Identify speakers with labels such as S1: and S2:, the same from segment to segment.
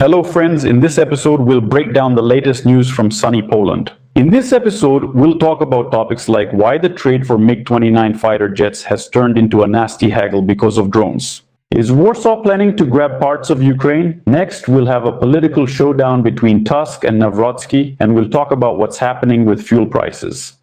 S1: Hello friends, in this episode we'll break down the latest news from sunny Poland. In this episode, we'll talk about topics like why the trade for MiG-29 fighter jets has turned into a nasty haggle because of drones. Is Warsaw planning to grab parts of Ukraine? Next, we'll have a political showdown between Tusk and Nawrocki, and we'll talk about what's happening with fuel prices.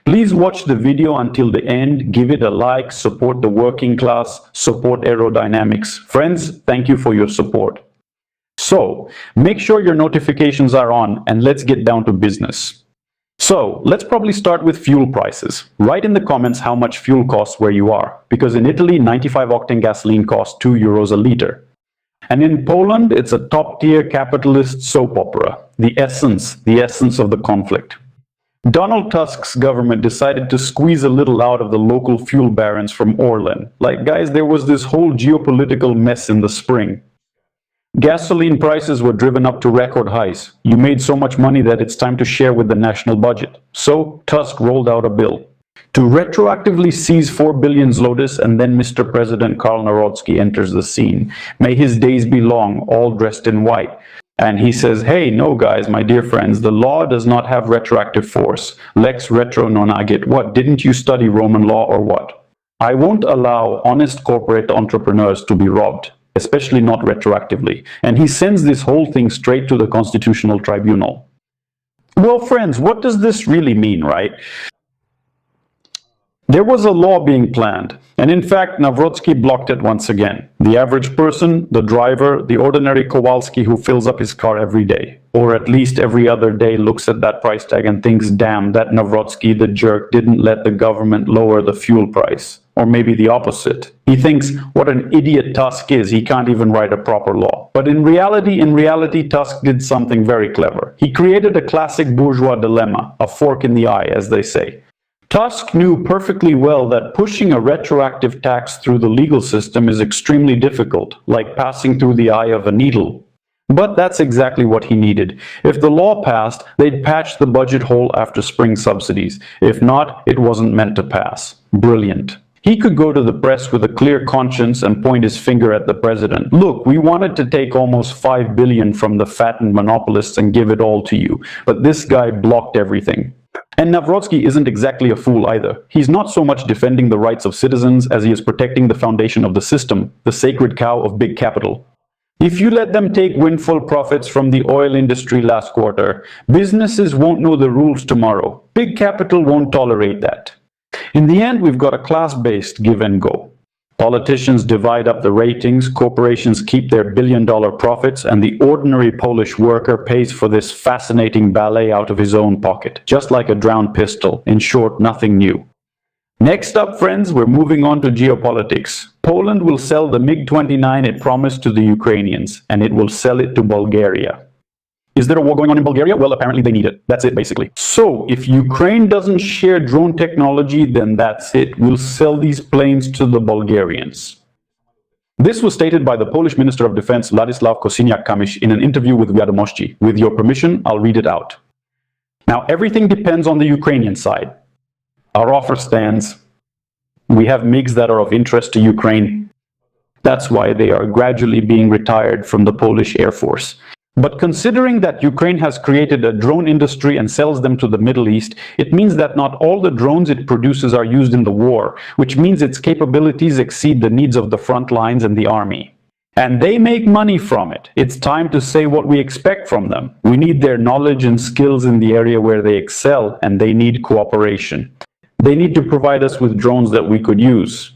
S1: Please watch the video until the end, give it a like, support the working class, support aerodynamics. Friends, thank you for your support. So, make sure your notifications are on and let's get down to business. So, let's probably start with fuel prices. Write in the comments how much fuel costs where you are, because in Italy 95-octane gasoline costs €2 a liter. And in Poland, it's a top-tier capitalist soap opera, the essence of the conflict. Donald Tusk's government decided to squeeze a little out of the local fuel barons from Orlen. Like, guys, there was this whole geopolitical mess in the spring. Gasoline prices were driven up to record highs. You made so much money that it's time to share with the national budget. So, Tusk rolled out a bill to retroactively seize 4 billion zlotys, and then Mr. President Karl Nawrocki enters the scene. May his days be long, all dressed in white. And he says, hey, no guys, my dear friends, the law does not have retroactive force. Lex retro non agit. What, didn't you study Roman law or what? I won't allow honest corporate entrepreneurs to be robbed, especially not retroactively. And he sends this whole thing straight to the Constitutional Tribunal. Well, friends, what does this really mean, right? There was a law being planned, and in fact, Nawrocki blocked it once again. The average person, the driver, the ordinary Kowalski who fills up his car every day, or at least every other day, looks at that price tag and thinks, damn, that Nawrocki, the jerk, didn't let the government lower the fuel price. Or maybe the opposite. He thinks, what an idiot Tusk is, he can't even write a proper law. But in reality, Tusk did something very clever. He created a classic bourgeois dilemma, a fork in the eye, as they say. Tusk knew perfectly well that pushing a retroactive tax through the legal system is extremely difficult, like passing through the eye of a needle. But that's exactly what he needed. If the law passed, they'd patch the budget hole after spring subsidies. If not, it wasn't meant to pass. Brilliant. He could go to the press with a clear conscience and point his finger at the president. Look, we wanted to take almost 5 billion from the fattened monopolists and give it all to you, but this guy blocked everything. And Nawrocki isn't exactly a fool either. He's not so much defending the rights of citizens as he is protecting the foundation of the system, the sacred cow of big capital. If you let them take windfall profits from the oil industry last quarter, businesses won't know the rules tomorrow. Big capital won't tolerate that. In the end, we've got a class-based give and go. Politicians divide up the ratings, corporations keep their billion-dollar profits, and the ordinary Polish worker pays for this fascinating ballet out of his own pocket, just like a drowned pistol. In short, nothing new. Next up, friends, we're moving on to geopolitics. Poland will sell the MiG-29 it promised to the Ukrainians, and it will sell it to Bulgaria. Is there a war going on in Bulgaria? Well, apparently they need it. That's it, basically. So, if Ukraine doesn't share drone technology, then that's it. We'll sell these planes to the Bulgarians. This was stated by the Polish Minister of Defense, Władysław Kosiniak-Kamysz, in an interview with Wiadomości. With your permission, I'll read it out. Now, everything depends on the Ukrainian side. Our offer stands. We have MiGs that are of interest to Ukraine. That's why they are gradually being retired from the Polish Air Force. But considering that Ukraine has created a drone industry and sells them to the Middle East, it means that not all the drones it produces are used in the war, which means its capabilities exceed the needs of the front lines and the army. And they make money from it. It's time to say what we expect from them. We need their knowledge and skills in the area where they excel, and they need cooperation. They need to provide us with drones that we could use.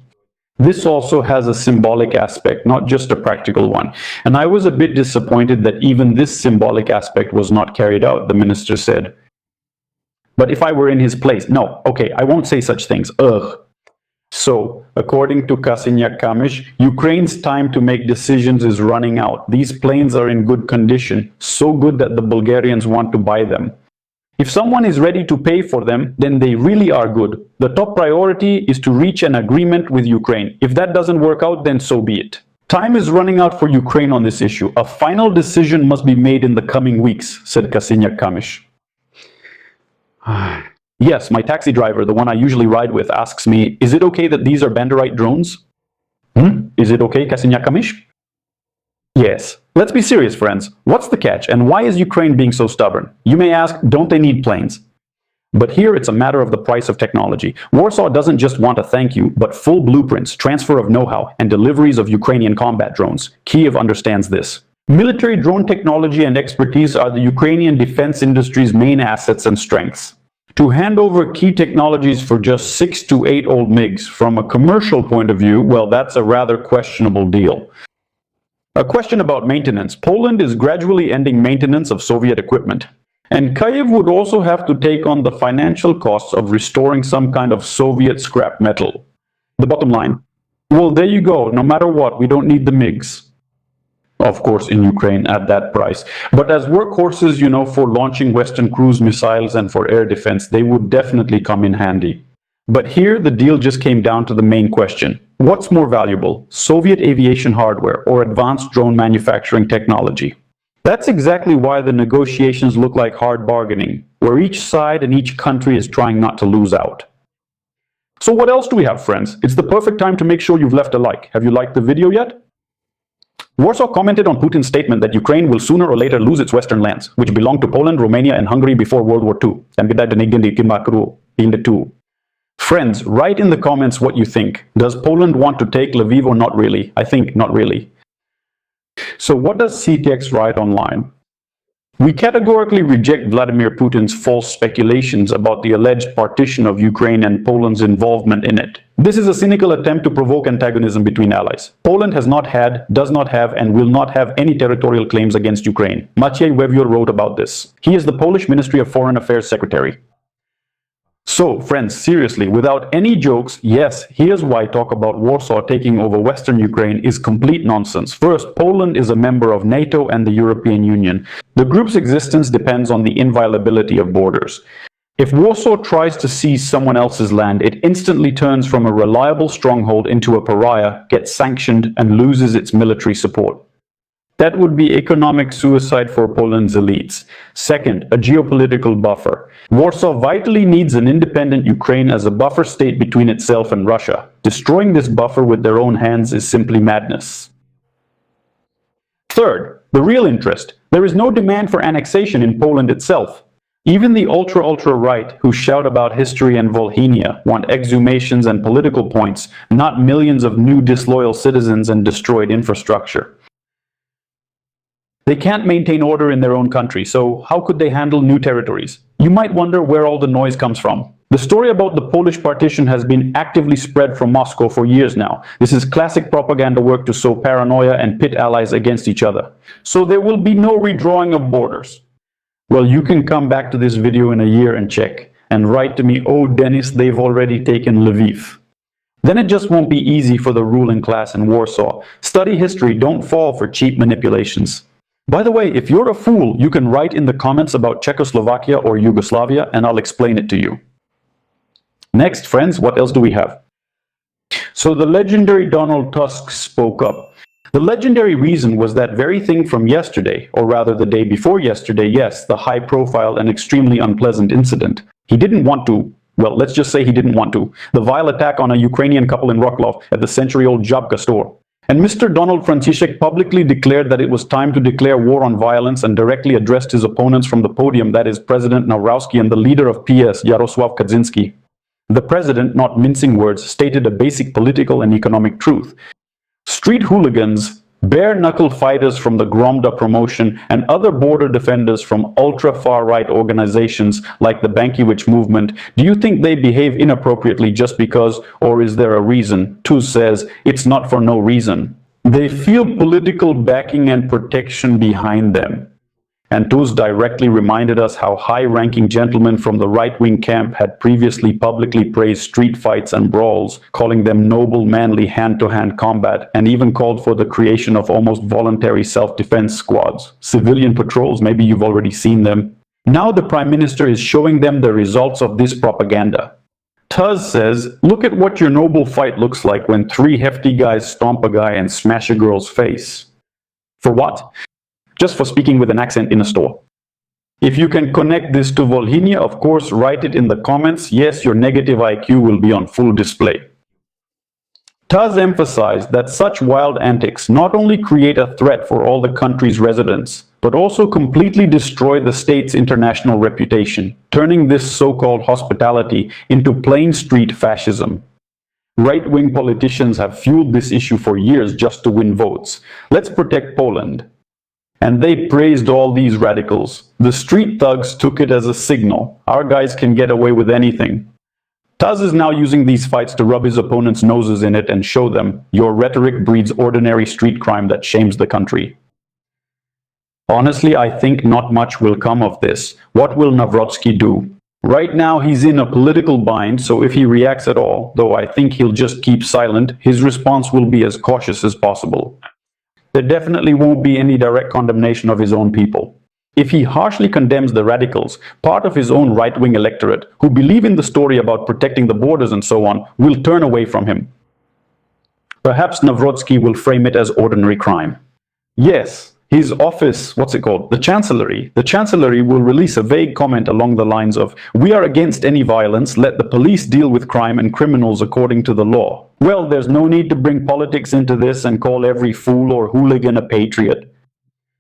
S1: This also has a symbolic aspect, not just a practical one. And I was a bit disappointed that even this symbolic aspect was not carried out, the minister said. But if I were in his place, no, okay, I won't say such things, ugh. So, according to Kosiniak-Kamysz, Ukraine's time to make decisions is running out. These planes are in good condition, so good that the Bulgarians want to buy them. If someone is ready to pay for them, then they really are good. The top priority is to reach an agreement with Ukraine. If that doesn't work out, then so be it. Time is running out for Ukraine on this issue. A final decision must be made in the coming weeks, said Kosiniak-Kamysz. Yes, my taxi driver, the one I usually ride with, asks me, is it okay that these are Banderite drones? Is it okay, Kosiniak-Kamysz? Yes. Let's be serious, friends. What's the catch, and why is Ukraine being so stubborn? You may ask, don't they need planes? But here it's a matter of the price of technology. Warsaw doesn't just want a thank you, but full blueprints, transfer of know-how, and deliveries of Ukrainian combat drones. Kyiv understands this. Military drone technology and expertise are the Ukrainian defense industry's main assets and strengths. To hand over key technologies for just 6 to 8 old MiGs, from a commercial point of view, well, that's a rather questionable deal. A question about maintenance. Poland is gradually ending maintenance of Soviet equipment. And Kyiv would also have to take on the financial costs of restoring some kind of Soviet scrap metal. The bottom line, well, there you go. No matter what, we don't need the MiGs. Of course, in Ukraine at that price. But as workhorses, for launching Western cruise missiles and for air defense, they would definitely come in handy. But here, the deal just came down to the main question. What's more valuable, Soviet aviation hardware or advanced drone manufacturing technology? That's exactly why the negotiations look like hard bargaining, where each side and each country is trying not to lose out. So what else do we have, friends? It's the perfect time to make sure you've left a like. Have you liked the video yet? Warsaw commented on Putin's statement that Ukraine will sooner or later lose its western lands, which belonged to Poland, Romania, and Hungary before World War II. Friends, write in the comments what you think. Does Poland want to take Lviv or not really? I think not really. So what does CTX write online? We categorically reject Vladimir Putin's false speculations about the alleged partition of Ukraine and Poland's involvement in it. This is a cynical attempt to provoke antagonism between allies. Poland has not had, does not have, and will not have any territorial claims against Ukraine. Maciej Wewior wrote about this. He is the Polish Ministry of Foreign Affairs Secretary. So, friends, seriously, without any jokes, yes, here's why talk about Warsaw taking over Western Ukraine is complete nonsense. First, Poland is a member of NATO and the European Union. The group's existence depends on the inviolability of borders. If Warsaw tries to seize someone else's land, it instantly turns from a reliable stronghold into a pariah, gets sanctioned, and loses its military support. That would be economic suicide for Poland's elites. Second, a geopolitical buffer. Warsaw vitally needs an independent Ukraine as a buffer state between itself and Russia. Destroying this buffer with their own hands is simply madness. Third, the real interest. There is no demand for annexation in Poland itself. Even the ultra-right who shout about history and Volhynia want exhumations and political points, not millions of new disloyal citizens and destroyed infrastructure. They can't maintain order in their own country, so how could they handle new territories? You might wonder where all the noise comes from. The story about the Polish partition has been actively spread from Moscow for years now. This is classic propaganda work to sow paranoia and pit allies against each other. So there will be no redrawing of borders. Well, you can come back to this video in a year and check, and write to me, oh Dennis, they've already taken Lviv. Then it just won't be easy for the ruling class in Warsaw. Study history, don't fall for cheap manipulations. By the way, if you're a fool, you can write in the comments about Czechoslovakia or Yugoslavia, and I'll explain it to you. Next, friends, what else do we have? So the legendary Donald Tusk spoke up. The legendary reason was that very thing from yesterday, or rather the day before yesterday, yes, the high-profile and extremely unpleasant incident. He didn't want to, well, let's just say he didn't want to. The vile attack on a Ukrainian couple in Wrocław at the century-old Żabka store. And Mr. Donald Franciszek publicly declared that it was time to declare war on violence and directly addressed his opponents from the podium, that is President Nawrocki and the leader of PS, Jarosław Kaczynski. The president, not mincing words, stated a basic political and economic truth. Street hooligans, bare-knuckle fighters from the Gromda promotion, and other border defenders from ultra-far-right organizations like the Bankiewicz movement, do you think they behave inappropriately just because, or is there a reason? Tusk says, it's not for no reason. They feel political backing and protection behind them. And Tusk directly reminded us how high-ranking gentlemen from the right-wing camp had previously publicly praised street fights and brawls, calling them noble, manly hand-to-hand combat, and even called for the creation of almost voluntary self-defense squads. Civilian patrols, maybe you've already seen them. Now the Prime Minister is showing them the results of this propaganda. Tusk says, look at what your noble fight looks like when 3 hefty guys stomp a guy and smash a girl's face. For what? Just for speaking with an accent in a store. If you can connect this to Volhynia, of course, write it in the comments. Yes, your negative IQ will be on full display. Tusk emphasized that such wild antics not only create a threat for all the country's residents, but also completely destroy the state's international reputation, turning this so-called hospitality into plain street fascism. Right-wing politicians have fueled this issue for years just to win votes. Let's protect Poland. And they praised all these radicals. The street thugs took it as a signal. Our guys can get away with anything. Tusk is now using these fights to rub his opponents' noses in it and show them, your rhetoric breeds ordinary street crime that shames the country. Honestly, I think not much will come of this. What will Nawrocki do? Right now he's in a political bind, so if he reacts at all, though I think he'll just keep silent, his response will be as cautious as possible. There definitely won't be any direct condemnation of his own people. If he harshly condemns the radicals, part of his own right-wing electorate, who believe in the story about protecting the borders and so on, will turn away from him. Perhaps Nawrocki will frame it as ordinary crime. Yes, his office, the Chancellery will release a vague comment along the lines of, "We are against any violence, let the police deal with crime and criminals according to the law." Well, there's no need to bring politics into this and call every fool or hooligan a patriot.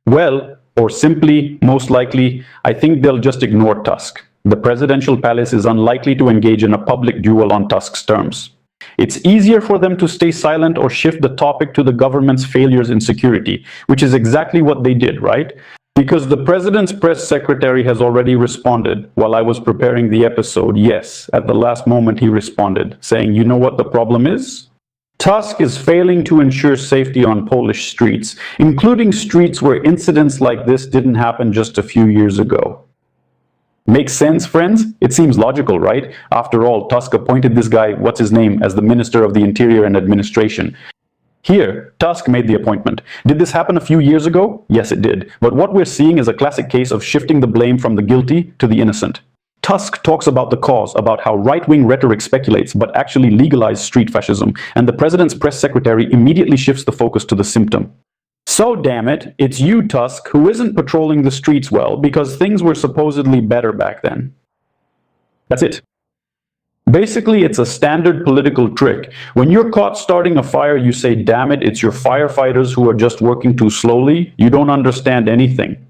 S1: Well, or simply, most likely, I think they'll just ignore Tusk. The presidential palace is unlikely to engage in a public duel on Tusk's terms. It's easier for them to stay silent or shift the topic to the government's failures in security, which is exactly what they did, right? Because the president's press secretary has already responded while I was preparing the episode. Yes, at the last moment he responded, saying, you know what the problem is? Tusk is failing to ensure safety on Polish streets, including streets where incidents like this didn't happen just a few years ago. Makes sense, friends? It seems logical, right? After all, Tusk appointed this guy, as the Minister of the Interior and Administration. Here, Tusk made the appointment. Did this happen a few years ago? Yes, it did. But what we're seeing is a classic case of shifting the blame from the guilty to the innocent. Tusk talks about the cause, about how right-wing rhetoric speculates but actually legalizes street fascism, and the president's press secretary immediately shifts the focus to the symptom. So damn it, it's you, Tusk, who isn't patrolling the streets well because things were supposedly better back then. That's it. Basically, it's a standard political trick. When you're caught starting a fire, you say, damn it, it's your firefighters who are just working too slowly. You don't understand anything.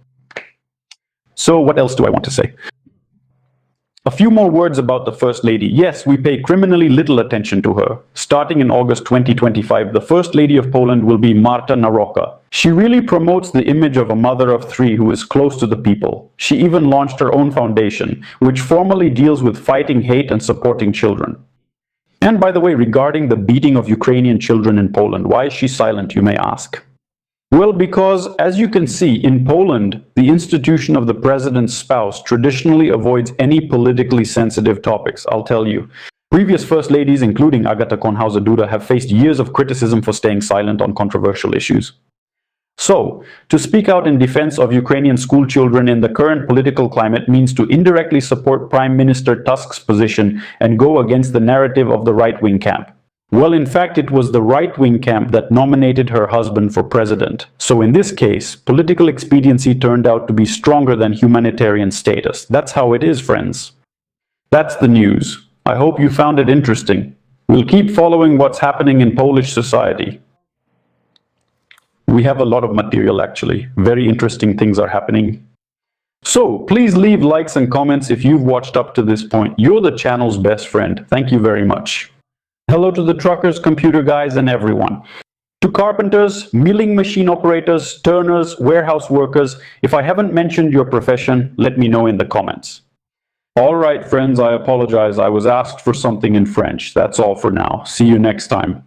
S1: So what else do I want to say? A few more words about the First Lady. Yes, we pay criminally little attention to her. Starting in August 2025, the First Lady of Poland will be Marta Nawrocka. She really promotes the image of a mother of three who is close to the people. She even launched her own foundation, which formally deals with fighting hate and supporting children. And by the way, regarding the beating of Ukrainian children in Poland, why is she silent, you may ask? Well, because, as you can see, in Poland, the institution of the president's spouse traditionally avoids any politically sensitive topics, I'll tell you. Previous First Ladies, including Agata Konhauser-Duda, have faced years of criticism for staying silent on controversial issues. So, to speak out in defense of Ukrainian school children in the current political climate means to indirectly support Prime Minister Tusk's position and go against the narrative of the right-wing camp. Well, in fact, it was the right-wing camp that nominated her husband for president. So in this case, political expediency turned out to be stronger than humanitarian status. That's how it is, friends. That's the news. I hope you found it interesting. We'll keep following what's happening in Polish society. We have a lot of material, actually. Very interesting things are happening. So, please leave likes and comments if you've watched up to this point. You're the channel's best friend. Thank you very much. Hello to the truckers, computer guys, and everyone. To carpenters, milling machine operators, turners, warehouse workers, if I haven't mentioned your profession, let me know in the comments. All right, friends, I apologize. I was asked for something in French. That's all for now. See you next time.